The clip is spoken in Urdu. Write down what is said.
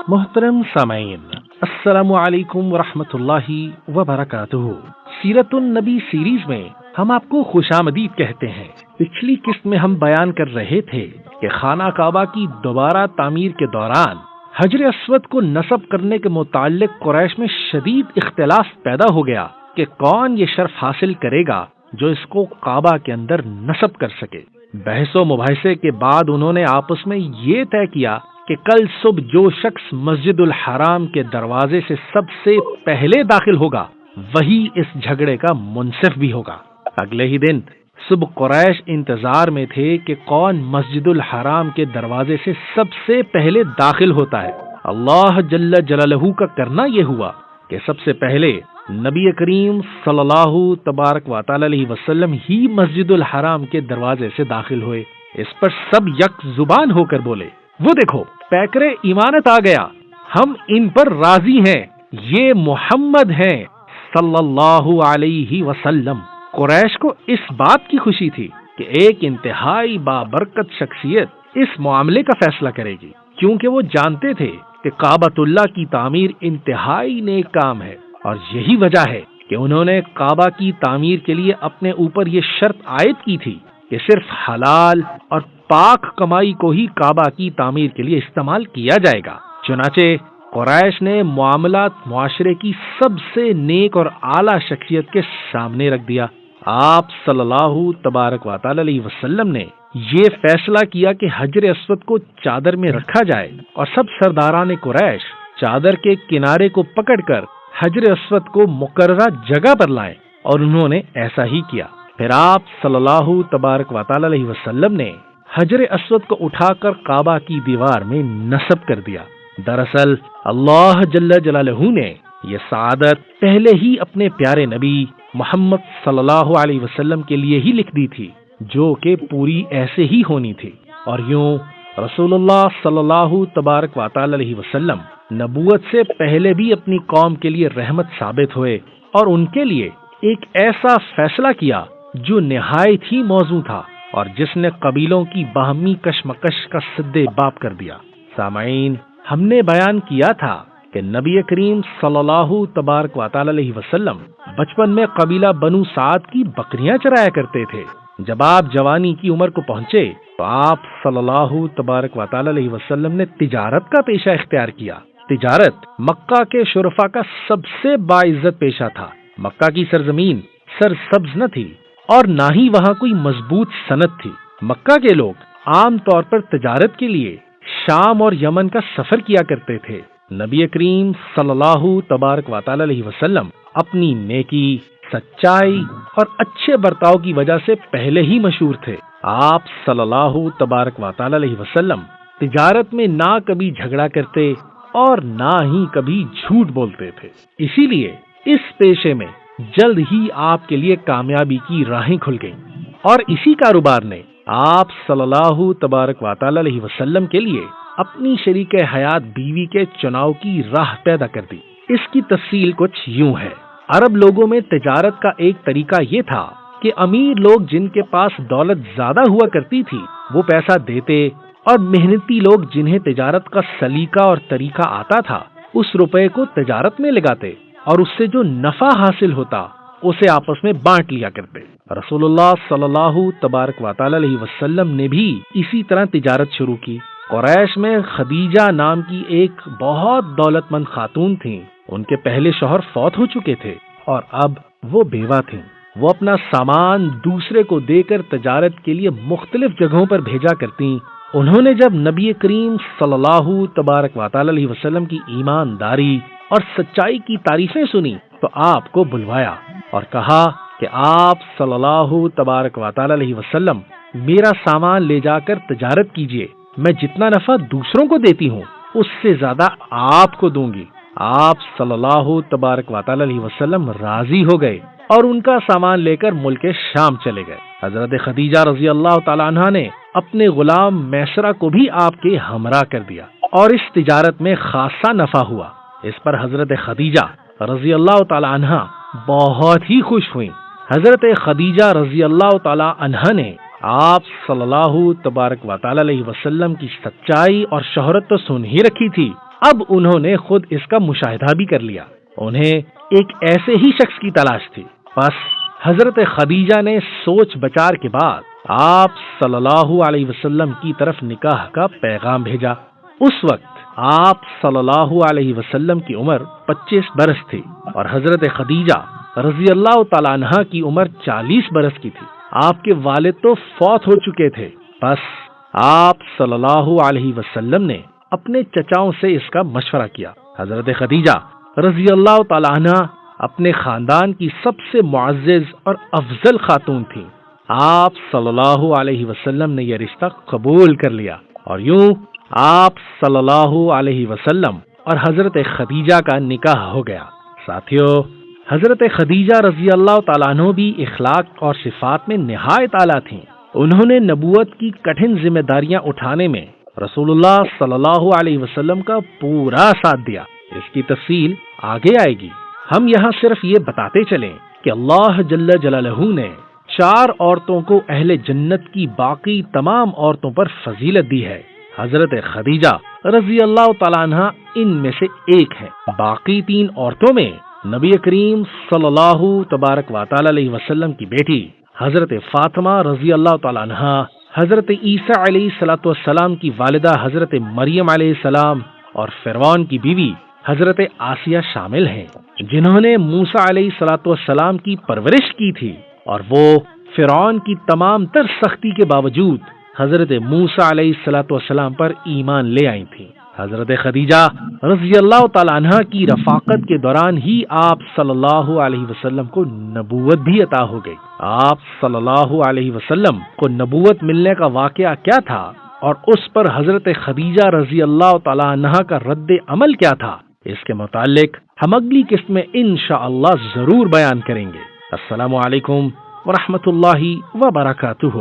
محترم سامعین، السلام علیکم ورحمۃ اللہ وبرکاتہ۔ سیرت النبی سیریز میں ہم آپ کو خوش آمدید کہتے ہیں۔ پچھلی قسط میں ہم بیان کر رہے تھے کہ خانہ کعبہ کی دوبارہ تعمیر کے دوران حجر اسود کو نصب کرنے کے متعلق قریش میں شدید اختلاف پیدا ہو گیا کہ کون یہ شرف حاصل کرے گا جو اس کو کعبہ کے اندر نصب کر سکے۔ بحث و مباحثے کے بعد انہوں نے آپس میں یہ طے کیا کہ کل صبح جو شخص مسجد الحرام کے دروازے سے سب سے پہلے داخل ہوگا وہی اس جھگڑے کا منصف بھی ہوگا۔ اگلے ہی دن صبح قریش انتظار میں تھے کہ کون مسجد الحرام کے دروازے سے سب سے پہلے داخل ہوتا ہے۔ اللہ جل جلالہ کا کرنا یہ ہوا کہ سب سے پہلے نبی کریم صلی اللہ تبارک و تعالی علیہ وسلم ہی مسجد الحرام کے دروازے سے داخل ہوئے۔ اس پر سب یک زبان ہو کر بولے، وہ دیکھو پیکر ایمانت آ گیا، ہم ان پر راضی ہیں، یہ محمد ہیں صلی اللہ علیہ وسلم۔ قریش کو اس بات کی خوشی تھی کہ ایک انتہائی بابرکت شخصیت اس معاملے کا فیصلہ کرے گی، کیونکہ وہ جانتے تھے کہ کعبۃ اللہ کی تعمیر انتہائی نیک کام ہے، اور یہی وجہ ہے کہ انہوں نے کعبہ کی تعمیر کے لیے اپنے اوپر یہ شرط عائد کی تھی کہ صرف حلال اور پاک کمائی کو ہی کعبہ کی تعمیر کے لیے استعمال کیا جائے گا۔ چنانچہ قریش نے معاملات معاشرے کی سب سے نیک اور اعلیٰ شخصیت کے سامنے رکھ دیا۔ آپ صلی اللہ تبارک و تعالی علیہ وسلم نے یہ فیصلہ کیا کہ حجر اسود کو چادر میں رکھا جائے اور سب سرداران قریش چادر کے کنارے کو پکڑ کر حجر اسود کو مقررہ جگہ پر لائیں، اور انہوں نے ایسا ہی کیا۔ پھر آپ صلی اللہ تبارک و تعالی علیہ وسلم نے حجر اسود کو اٹھا کر کعبہ کی دیوار میں نصب کر دیا۔ دراصل اللہ جل جلالہ نے یہ سعادت پہلے ہی اپنے پیارے نبی محمد صلی اللہ علیہ وسلم کے لیے ہی لکھ دی تھی، جو کہ پوری ایسے ہی ہونی تھی۔ اور یوں رسول اللہ صلی اللہ تبارک و تعالی علیہ وسلم نبوت سے پہلے بھی اپنی قوم کے لیے رحمت ثابت ہوئے، اور ان کے لیے ایک ایسا فیصلہ کیا جو نہایت ہی موزوں تھا اور جس نے قبیلوں کی باہمی کشمکش کا سد باب کر دیا۔ سامعین، ہم نے بیان کیا تھا کہ نبی کریم صلی اللہ تبارک و تعالی علیہ وسلم بچپن میں قبیلہ بنو سعد کی بکریاں چرایا کرتے تھے۔ جب آپ جوانی کی عمر کو پہنچے تو آپ صلی اللہ تبارک و تعالی علیہ وسلم نے تجارت کا پیشہ اختیار کیا۔ تجارت مکہ کے شرفاء کا سب سے باعزت پیشہ تھا۔ مکہ کی سرزمین سرسبز نہ تھی اور نہ ہی وہاں کوئی مضبوط صنعت تھی۔ مکہ کے لوگ عام طور پر تجارت کے لیے شام اور یمن کا سفر کیا کرتے تھے۔ نبی کریم صلی اللہ تبارک و تعالی علیہ وسلم اپنی نیکی، سچائی اور اچھے برتاؤ کی وجہ سے پہلے ہی مشہور تھے۔ آپ صلی اللہ تبارک و تعالی علیہ وسلم تجارت میں نہ کبھی جھگڑا کرتے اور نہ ہی کبھی جھوٹ بولتے تھے، اسی لیے اس پیشے میں جلد ہی آپ کے لیے کامیابی کی راہیں کھل گئیں، اور اسی کاروبار نے آپ صلی اللہ تبارک و تعالی علیہ وسلم کے لیے اپنی شریک حیات بیوی کے چناؤ کی راہ پیدا کر دی۔ اس کی تفصیل کچھ یوں ہے۔ عرب لوگوں میں تجارت کا ایک طریقہ یہ تھا کہ امیر لوگ جن کے پاس دولت زیادہ ہوا کرتی تھی وہ پیسہ دیتے، اور محنتی لوگ جنہیں تجارت کا سلیقہ اور طریقہ آتا تھا اس روپے کو تجارت میں لگاتے، اور اس سے جو نفع حاصل ہوتا اسے آپس میں بانٹ لیا کرتے۔ رسول اللہ صلی اللہ تبارک و تعالی علیہ وسلم نے بھی اسی طرح تجارت شروع کی۔ قریش میں خدیجہ نام کی ایک بہت دولت مند خاتون تھیں۔ ان کے پہلے شوہر فوت ہو چکے تھے اور اب وہ بیوہ تھیں۔ وہ اپنا سامان دوسرے کو دے کر تجارت کے لیے مختلف جگہوں پر بھیجا کرتی۔ انہوں نے جب نبی کریم صلی اللہ تبارک و تعالی علیہ وسلم کی ایمانداری اور سچائی کی تعریفیں سنی تو آپ کو بلوایا اور کہا کہ آپ صلی اللہ تبارک و تعالی علیہ وسلم میرا سامان لے جا کر تجارت کیجئے، میں جتنا نفع دوسروں کو دیتی ہوں اس سے زیادہ آپ کو دوں گی۔ آپ صلی اللہ تبارک و تعالی علیہ وسلم راضی ہو گئے اور ان کا سامان لے کر ملک شام چلے گئے۔ حضرت خدیجہ رضی اللہ تعالی عنہا نے اپنے غلام میسرہ کو بھی آپ کے ہمراہ کر دیا اور اس تجارت میں خاصا نفع ہوا۔ اس پر حضرت خدیجہ رضی اللہ تعالی عنہا بہت ہی خوش ہوئیں۔ حضرت خدیجہ رضی اللہ تعالی عنہا نے آپ صلی اللہ تبارک و تعالی علیہ وسلم کی سچائی اور شہرت تو سن ہی رکھی تھی، اب انہوں نے خود اس کا مشاہدہ بھی کر لیا۔ انہیں ایک ایسے ہی شخص کی تلاش تھی، بس حضرت خدیجہ نے سوچ بچار کے بعد آپ صلی اللہ علیہ وسلم کی طرف نکاح کا پیغام بھیجا۔ اس وقت آپ صلی اللہ علیہ وسلم کی عمر 25 برس تھی اور حضرت خدیجہ رضی اللہ تعالیٰ عنہ کی عمر 40 برس کی تھی۔ آپ کے والد تو فوت ہو چکے تھے، بس آپ صلی اللہ علیہ وسلم نے اپنے چچاؤں سے اس کا مشورہ کیا۔ حضرت خدیجہ رضی اللہ تعالیٰ عنہ اپنے خاندان کی سب سے معزز اور افضل خاتون تھیں۔ آپ صلی اللہ علیہ وسلم نے یہ رشتہ قبول کر لیا اور یوں آپ صلی اللہ علیہ وسلم اور حضرت خدیجہ کا نکاح ہو گیا۔ ساتھیو، حضرت خدیجہ رضی اللہ تعالیٰ عنہ بھی اخلاق اور صفات میں نہایت اعلیٰ تھیں۔ انہوں نے نبوت کی کٹھن ذمہ داریاں اٹھانے میں رسول اللہ صلی اللہ علیہ وسلم کا پورا ساتھ دیا۔ اس کی تفصیل آگے آئے گی، ہم یہاں صرف یہ بتاتے چلیں کہ اللہ جل جلالہ نے 4 عورتوں کو اہل جنت کی باقی تمام عورتوں پر فضیلت دی ہے۔ حضرت خدیجہ رضی اللہ تعالیٰ عنہ ان میں سے ایک ہے۔ باقی 3 عورتوں میں نبی کریم صلی اللہ تبارک و تعالی علیہ وسلم کی بیٹی حضرت فاطمہ رضی اللہ تعالیٰ عنہ، حضرت عیسیٰ علیہ الصلوۃ والسلام کی والدہ حضرت مریم علیہ السلام اور فرعون کی بیوی حضرت آسیہ شامل ہیں، جنہوں نے موسیٰ علیہ الصلوۃ والسلام کی پرورش کی تھی اور وہ فرعون کی تمام تر سختی کے باوجود حضرت موسیٰ علیہ الصلوۃ والسلام پر ایمان لے آئی تھی۔ حضرت خدیجہ رضی اللہ تعالیٰ عنہ کی رفاقت کے دوران ہی آپ صلی اللہ علیہ وسلم کو نبوت بھی عطا ہو گئی۔ آپ صلی اللہ علیہ وسلم کو نبوت ملنے کا واقعہ کیا تھا اور اس پر حضرت خدیجہ رضی اللہ تعالیٰ عنہ کا رد عمل کیا تھا، اس کے متعلق ہم اگلی قسط میں انشاءاللہ ضرور بیان کریں گے۔ السلام علیکم ورحمۃ اللہ وبرکاتہ۔